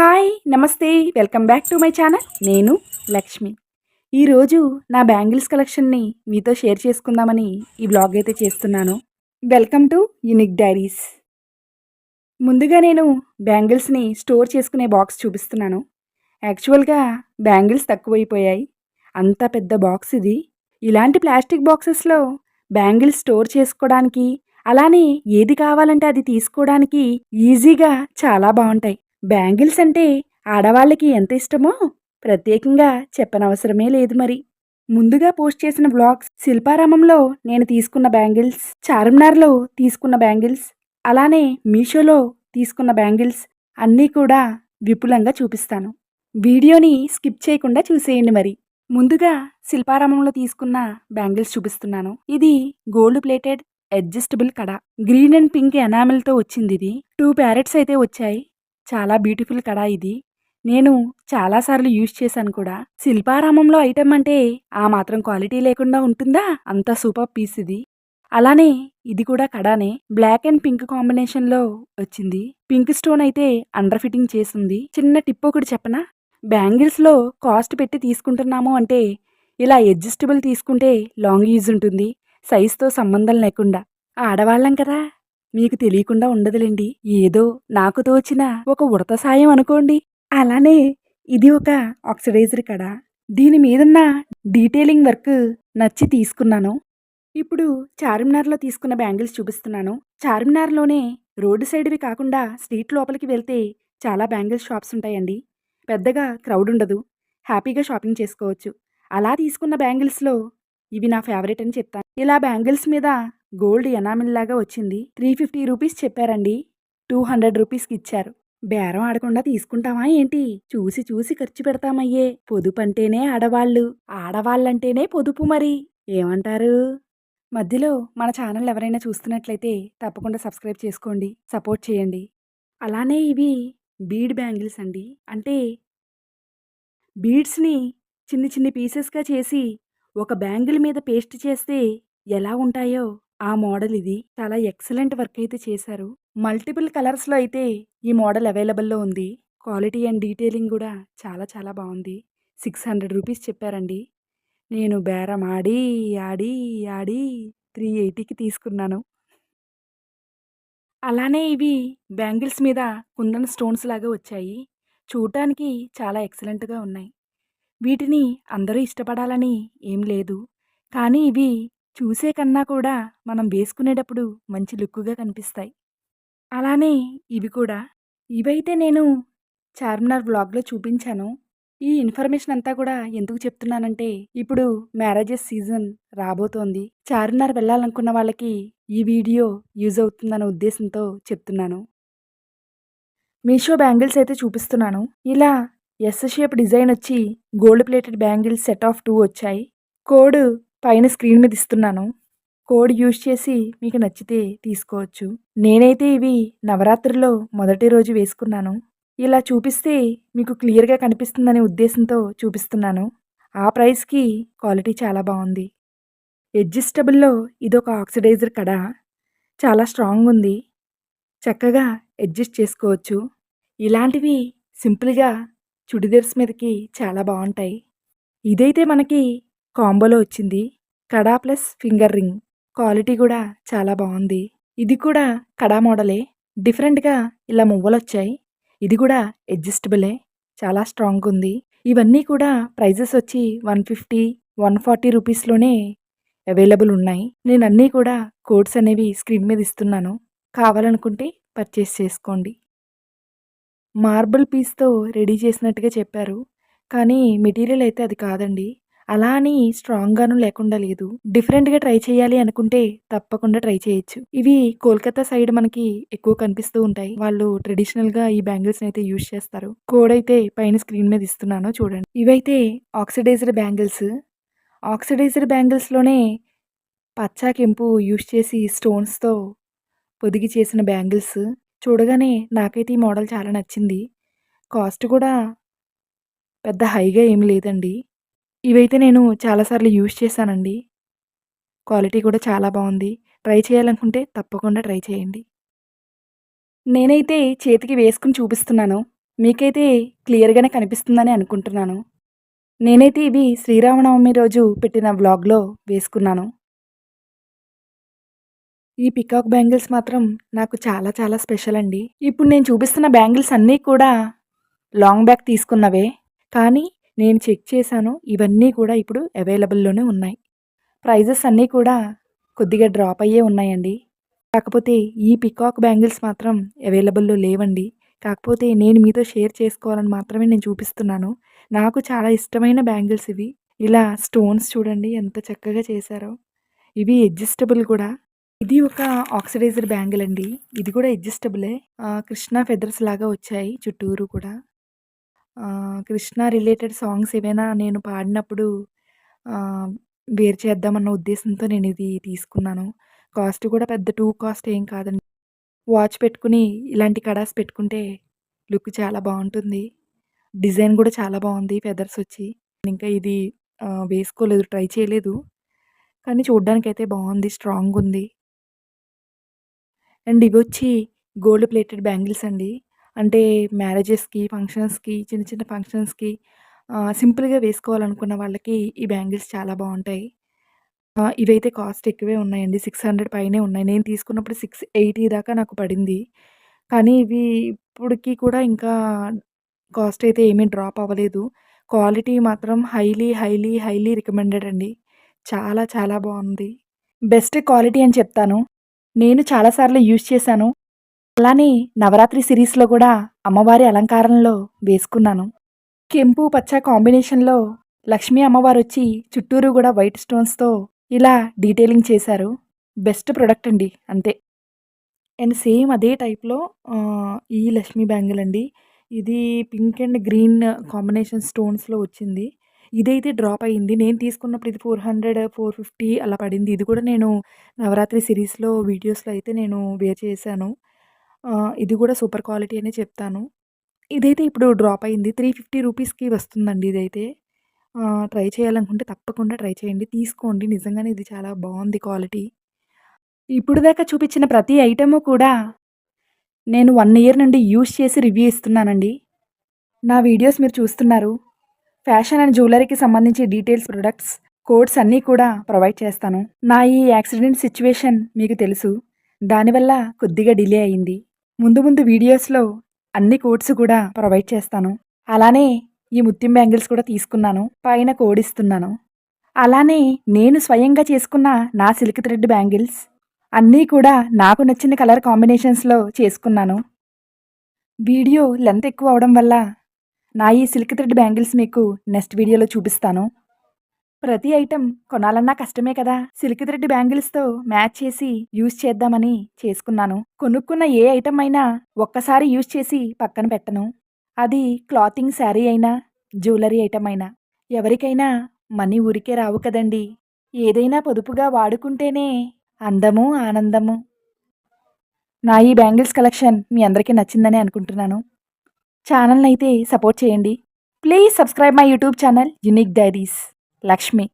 Hi! నమస్తే. Welcome back to my channel. నేను లక్ష్మి. ఈరోజు నా బ్యాంగిల్స్ కలెక్షన్‌ని మీతో షేర్ చేసుకుందామని ఈ వ్లాగ్ అయితే చేస్తున్నాను. Welcome to unique diaries. ముందుగా నేను బ్యాంగిల్స్‌ని స్టోర్ చేసుకునే బాక్స్ చూపిస్తున్నాను. యాక్చువల్‌గా బ్యాంగిల్స్ తక్కువైపోయాయి. అంత పెద్ద బాక్స్ ఇది. ఇలాంటి ప్లాస్టిక్ బాక్సెస్‌లో బ్యాంగిల్స్ స్టోర్ చేసుకోవడానికి, అలానే ఏది కావాలంటే అది తీసుకోవడానికి ఈజీగా చాలా బావుంటాయి. బ్యాంగిల్స్ అంటే ఆడవాళ్ళకి ఎంత ఇష్టమో ప్రత్యేకంగా చెప్పనవసరమే లేదు మరి. ముందుగా పోస్ట్ చేసిన వ్లాగ్స్ శిల్పారామంలో నేను తీసుకున్న బ్యాంగిల్స్, చార్మినార్‌లో తీసుకున్న బ్యాంగిల్స్, అలానే మీషోలో తీసుకున్న బ్యాంగిల్స్ అన్నీ కూడా విపులంగా చూపిస్తాను. వీడియోని స్కిప్ చేయకుండా చూసేయండి మరి. ముందుగా శిల్పారామంలో తీసుకున్న బ్యాంగిల్స్ చూపిస్తున్నాను. ఇది గోల్డ్ ప్లేటెడ్ అడ్జస్టబుల్ కడ. గ్రీన్ అండ్ పింక్ ఎనామిల్‌తో వచ్చిందిది. 2 ప్యారెట్స్ అయితే వచ్చాయి. చాలా బ్యూటిఫుల్ కడ ఇది. నేను చాలా సార్లు యూజ్ చేశాను కూడా. శిల్పారామంలో ఐటెమ్ అంటే ఆ మాత్రం క్వాలిటీ లేకుండా ఉంటుందా? అంత సూపర్ పీస్ ఇది. అలానే ఇది కూడా కడానే. బ్లాక్ అండ్ పింక్ కాంబినేషన్‌లో వచ్చింది. పింక్ స్టోన్ అయితే అండర్ ఫిట్టింగ్ చేసుంది. చిన్న టిప్ ఒకటి చెప్పనా? బ్యాంగిల్స్‌లో కాస్ట్ పెట్టి తీసుకుంటున్నాము అంటే ఇలా అడ్జస్టబుల్ తీసుకుంటే లాంగ్ యూజ్ ఉంటుంది. సైజ్‌తో సంబంధం లేకుండా. ఆడవాళ్ళం కదా! మీకు తెలియకుండా ఉండదులెండి. ఏదో నాకు తోచిన ఒక ఉడత సాయం అనుకోండి. అలానే ఇది ఒక ఆక్సిడైజ్డ్ కడ. దీని మీదున్న డీటెయిలింగ్ వర్క్ నచ్చి తీసుకున్నాను. ఇప్పుడు చార్మినార్‌లో తీసుకున్న బ్యాంగిల్స్ చూపిస్తున్నాను. చార్మినార్‌లోనే రోడ్డు సైడ్‌వి కాకుండా స్ట్రీట్ లోపలికి వెళ్తే చాలా బ్యాంగిల్స్ షాప్స్ ఉంటాయండి. పెద్దగా క్రౌడ్ ఉండదు. హ్యాపీగా షాపింగ్ చేసుకోవచ్చు. అలా తీసుకున్న బ్యాంగిల్స్‌లో ఇవి నా ఫేవరెట్ అని చెప్తాను. ఇలా బ్యాంగిల్స్ మీద గోల్డ్ ఎనామిల్ లాగా వచ్చింది. 350 రూపీస్ చెప్పారండి. 200 రూపీస్‌కి ఇచ్చారు. బేరం ఆడకుండా తీసుకుంటామా ఏంటి? చూసి చూసి ఖర్చు పెడతామయ్యే. పొదుపంటేనే ఆడవాళ్ళు. ఆడవాళ్ళంటేనే పొదుపు మరి. ఏమంటారు? మధ్యలో మన ఛానల్ ఎవరైనా చూస్తున్నట్లయితే తప్పకుండా సబ్స్క్రైబ్ చేసుకోండి. సపోర్ట్ చేయండి. అలానే ఇవి బీడ్ బ్యాంగిల్స్ అండి. అంటే బీడ్స్‌ని చిన్ని చిన్ని పీసెస్‌గా చేసి ఒక బ్యాంగిల్ మీద పేస్ట్ చేస్తే ఎలా ఉంటాయో ఆ మోడల్ ఇది. చాలా ఎక్సలెంట్ వర్క్ అయితే చేశారు. మల్టిపుల్ కలర్స్‌లో అయితే ఈ మోడల్ అవైలబుల్‌లో ఉంది. క్వాలిటీ అండ్ డీటెయిలింగ్ కూడా చాలా చాలా బావుంది. 600 రూపీస్ చెప్పారండి. నేను బేరం ఆడి, ఆడి, ఆడి 380కి తీసుకున్నాను. అలానే ఇవి బ్యాంగిల్స్ మీద కుందన్ స్టోన్స్ లాగా వచ్చాయి. చూడటానికి చాలా ఎక్సలెంట్‌గా ఉన్నాయి. వీటిని అందరూ ఇష్టపడాలని ఏం లేదు. కానీ ఇవి చూసే కన్నా కూడా మనం వేసుకునేటప్పుడు మంచి లుక్‌గా కనిపిస్తాయి. అలానే ఇవి కూడా. ఇవైతే నేను చార్మినార్ వ్లాగ్‌లో చూపించాను. ఈ ఇన్ఫర్మేషన్ అంతా కూడా ఎందుకు చెప్తున్నానంటే, ఇప్పుడు మ్యారేజెస్ సీజన్ రాబోతోంది. చార్మినార్ వెళ్ళాలనుకున్న వాళ్ళకి ఈ వీడియో యూజ్ అవుతుందన్న ఉద్దేశంతో చెప్తున్నాను. మీషో బ్యాంగిల్స్ అయితే చూపిస్తున్నాను. ఇలా ఎస్ షేప్ డిజైన్ వచ్చి gold plated bangles set of 2 వచ్చాయి. కోడ్ పైన స్క్రీన్ మీద ఇస్తున్నాను. కోడ్ యూజ్ చేసి మీకు నచ్చితే తీసుకోవచ్చు. నేనైతే ఇవి నవరాత్రిలో మొదటి రోజు వేసుకున్నాను. ఇలా చూపిస్తే మీకు క్లియర్‌గా కనిపిస్తుందనే ఉద్దేశంతో చూపిస్తున్నాను. ఆ ప్రైస్‌కి క్వాలిటీ చాలా బావుంది. అడ్జస్టబుల్‌లో ఇదొక ఆక్సిడైజర్ కడ. చాలా స్ట్రాంగ్ ఉంది. చక్కగా అడ్జస్ట్ చేసుకోవచ్చు. ఇలాంటివి సింపుల్‌గా చుడిదార్స్ మీదకి చాలా బావుంటాయి. ఇదైతే మనకి కాంబోలో వచ్చింది. కడా ప్లస్ ఫింగర్ రింగ్. క్వాలిటీ కూడా చాలా బావుంది. ఇది కూడా కడా మోడలే. డిఫరెంట్‌గా ఇలా మువ్వలొచ్చాయి. ఇది కూడా అడ్జస్టబులే. చాలా స్ట్రాంగుంది. ఇవన్నీ కూడా ప్రైజెస్ వచ్చి 150, 140 రూపీస్‌లోనే అవైలబుల్ ఉన్నాయి. నేనన్నీ కూడా కోడ్స్ అనేవి స్క్రీన్ మీద ఇస్తున్నాను. కావాలనుకుంటే పర్చేస్ చేసుకోండి. మార్బుల్ పీస్‌తో రెడీ చేసినట్టుగా చెప్పారు. కానీ మెటీరియల్ అయితే అది కాదండి. అలా అని స్ట్రాంగ్‌గాను లేకుండా లేదు. డిఫరెంట్‌గా ట్రై చేయాలి అనుకుంటే తప్పకుండా ట్రై చేయొచ్చు. ఇవి కోల్కతా సైడ్ మనకి ఎక్కువ కనిపిస్తూ ఉంటాయి. వాళ్ళు ట్రెడిషనల్‌గా ఈ బ్యాంగిల్స్‌నైతే యూజ్ చేస్తారు. కోడ్ అయితే పైన స్క్రీన్ మీద ఇస్తున్నాను చూడండి. ఇవైతే ఆక్సిడైజ్డ్ బ్యాంగిల్స్. ఆక్సిడైజ్డ్ బ్యాంగిల్స్‌లోనే పచ్చ, కెంపు యూజ్ చేసి స్టోన్స్‌తో పొదిగి చేసిన బ్యాంగిల్స్. చూడగానే నాకైతే ఈ మోడల్ చాలా నచ్చింది. కాస్ట్ కూడా పెద్ద హైగా ఏమి లేదండి. ఇవైతే నేను చాలా సార్లు యూజ్ చేశానండి. క్వాలిటీ కూడా చాలా బావుంది. ట్రై చేయాలనుకుంటే తప్పకుండా ట్రై చేయండి. నేనైతే చేతికి వేసుకొని చూపిస్తున్నాను. మీకైతే క్లియర్‌గానే కనిపిస్తుందని అనుకుంటున్నాను. నేనైతే ఇవి శ్రీరామనవమి రోజు పెట్టిన వ్లాగ్‌లో వేసుకున్నాను. ఈ పికాక్ బ్యాంగిల్స్ మాత్రం నాకు చాలా చాలా స్పెషల్ అండి. ఇప్పుడు నేను చూపిస్తున్న బ్యాంగిల్స్ అన్నీ కూడా లాంగ్ బ్యాక్ తీసుకున్నవే. కానీ నేను చెక్ చేశాను. ఇవన్నీ కూడా ఇప్పుడు అవైలబుల్‌లోనే ఉన్నాయి. ప్రైజెస్ అన్నీ కూడా కొద్దిగా డ్రాప్ అయ్యే ఉన్నాయండి. కాకపోతే ఈ పికాక్ బ్యాంగిల్స్ మాత్రం అవైలబుల్‌లో లేవండి. కాకపోతే నేను మీతో షేర్ చేసుకోవాలని మాత్రమే నేను చూపిస్తున్నాను. నాకు చాలా ఇష్టమైన బ్యాంగిల్స్ ఇవి. ఇలా స్టోన్స్ చూడండి ఎంత చక్కగా చేశారో. ఇవి అడ్జస్టబుల్ కూడా. ఇది ఒక ఆక్సిడైజ్డ్ బ్యాంగిల్ అండి. ఇది కూడా అడ్జస్టబులే. కృష్ణ ఫెదర్స్ లాగా వచ్చాయి చుట్టూరు కూడా. కృష్ణ రిలేటెడ్ సాంగ్స్ ఏవైనా నేను పాడినప్పుడు ఆహ్, వేర్ చేద్దామన్న ఉద్దేశంతో నేనిది తీసుకున్నాను. కాస్ట్ కూడా పెద్ద టూ కాస్ట్ ఏం కాదండి. వాచ్ పెట్టుకుని ఇలాంటి కడాస్ పెట్టుకుంటే లుక్ చాలా బావుంటుంది. డిజైన్ కూడా చాలా బావుంది ఫెదర్స్ వచ్చి. ఇంకా ఇది వేసుకోలేదు, ట్రై చేయలేదు. కానీ చూడ్డానికైతే బావుంది. స్ట్రాంగుంది. అండ్ ఇవొచ్చి గోల్డ్ ప్లేటెడ్ బ్యాంగిల్స్ అండి. అంటే మ్యారేజెస్‌కి, ఫంక్షన్స్‌కి, చిన్న చిన్న ఫంక్షన్స్‌కి సింపుల్‌గా వేసుకోవాలనుకున్న వాళ్ళకి ఈ బ్యాంగిల్స్ చాలా బావుంటాయి. ఇవైతే కాస్ట్ ఎక్కువే ఉన్నాయండి. 600 పైనే ఉన్నాయి. నేను తీసుకున్నప్పుడు 680 దాకా నాకు పడింది. కానీ ఇవి ఇప్పటికి కూడా ఇంకా కాస్ట్ అయితే ఏమీ డ్రాప్ అవ్వలేదు. క్వాలిటీ మాత్రం హైలీ రికమెండెడ్ అండి. చాలా చాలా బావుంది. బెస్ట్ క్వాలిటీ అని చెప్తాను. నేను చాలా సార్లు యూజ్ చేశాను. అలానే నవరాత్రి సిరీస్‌లో గూడా అమ్మవారి అలంకారంలో వేసుకున్నాను. కెంపు, పచ్చ కాంబినేషన్‌లో లక్ష్మీ అమ్మవారొచ్చి చుట్టూరు గూడా వైట్ స్టోన్స్‌తో ఇలా డీటెయిలింగ్ చేశారు. బెస్ట్ ప్రొడక్ట్ అండి అంతే. అండ్ సేమ్ అదే టైప్‌లో ఈ లక్ష్మీ బ్యాంగిల్ అండి. ఇది పింక్ అండ్ గ్రీన్ కాంబినేషన్ స్టోన్స్‌లో వచ్చింది. ఇదైతే డ్రాప్ అయింది. నేను తీసుకున్నప్పుడు ఇది 400, 450 అలా పడింది. ఇది కూడా నేను నవరాత్రి సిరీస్‌లో వీడియోస్‌లో అయితే నేను వేర్ చేశాను. ఇది కూడా సూపర్ క్వాలిటీ అనే చెప్తాను. ఇదైతే ఇప్పుడు డ్రాప్ అయింది. 350 రూపీస్‌కి వస్తుందండి ఇదైతే. ట్రై చేయాలనుకుంటే తప్పకుండా ట్రై చేయండి. తీసుకోండి. నిజంగానే ఇది చాలా బావుంది క్వాలిటీ. ఇప్పుడు దాకా చూపించిన ప్రతి ఐటెము కూడా నేను 1 ఇయర్ నుండి యూజ్ చేసి రివ్యూ ఇస్తున్నానండి. నా వీడియోస్ మీరు చూస్తున్నారు. ఫ్యాషన్ అండ్ జ్యువెల్లరీకి సంబంధించి డీటెయిల్స్, ప్రొడక్ట్స్, కోడ్స్ అన్నీ కూడా ప్రొవైడ్ చేస్తాను. నా ఈ యాక్సిడెంట్ సిట్యుయేషన్ మీకు తెలుసు. దానివల్ల కొద్దిగా డిలే అయింది. ముందు ముందు వీడియోస్‌లో అన్ని కోడ్స్ కూడా ప్రొవైడ్ చేస్తాను. అలానే ఈ ముత్యం బ్యాంగిల్స్ కూడా తీసుకున్నాను. పైన కోడ్ ఇస్తున్నాను. అలానే నేను స్వయంగా చేసుకున్న నా సిల్క్ థ్రెడ్ బ్యాంగిల్స్ అన్నీ కూడా నాకు నచ్చిన కలర్ కాంబినేషన్స్‌లో చేసుకున్నాను. వీడియో లెంత్ ఎక్కువ అవ్వడం వల్ల నా ఈ సిల్క్ థ్రెడ్ బ్యాంగిల్స్ మీకు నెక్స్ట్ వీడియోలో చూపిస్తాను. ప్రతి ఐటెం కొనాలన్నా కష్టమే కదా! సిల్క్ థ్రెడ్ బ్యాంగిల్స్‌తో మ్యాచ్ చేసి యూజ్ చేద్దామని చేసుకున్నాను. కొనుక్కున్న ఏ ఐటెం అయినా ఒక్కసారి యూజ్ చేసి పక్కన పెట్టను. అది క్లాతింగ్ శారీ అయినా, జ్యువెల్లరీ ఐటెం అయినా. ఎవరికైనా మనీ ఊరికే రావు కదండీ! ఏదైనా పొదుపుగా వాడుకుంటేనే అందము, ఆనందము. నా ఈ బ్యాంగిల్స్ కలెక్షన్ మీ అందరికీ నచ్చిందనే అనుకుంటున్నాను. ఛానల్‌నైతే సపోర్ట్ చేయండి. Please subscribe my YouTube channel unique diaries Lakshmi.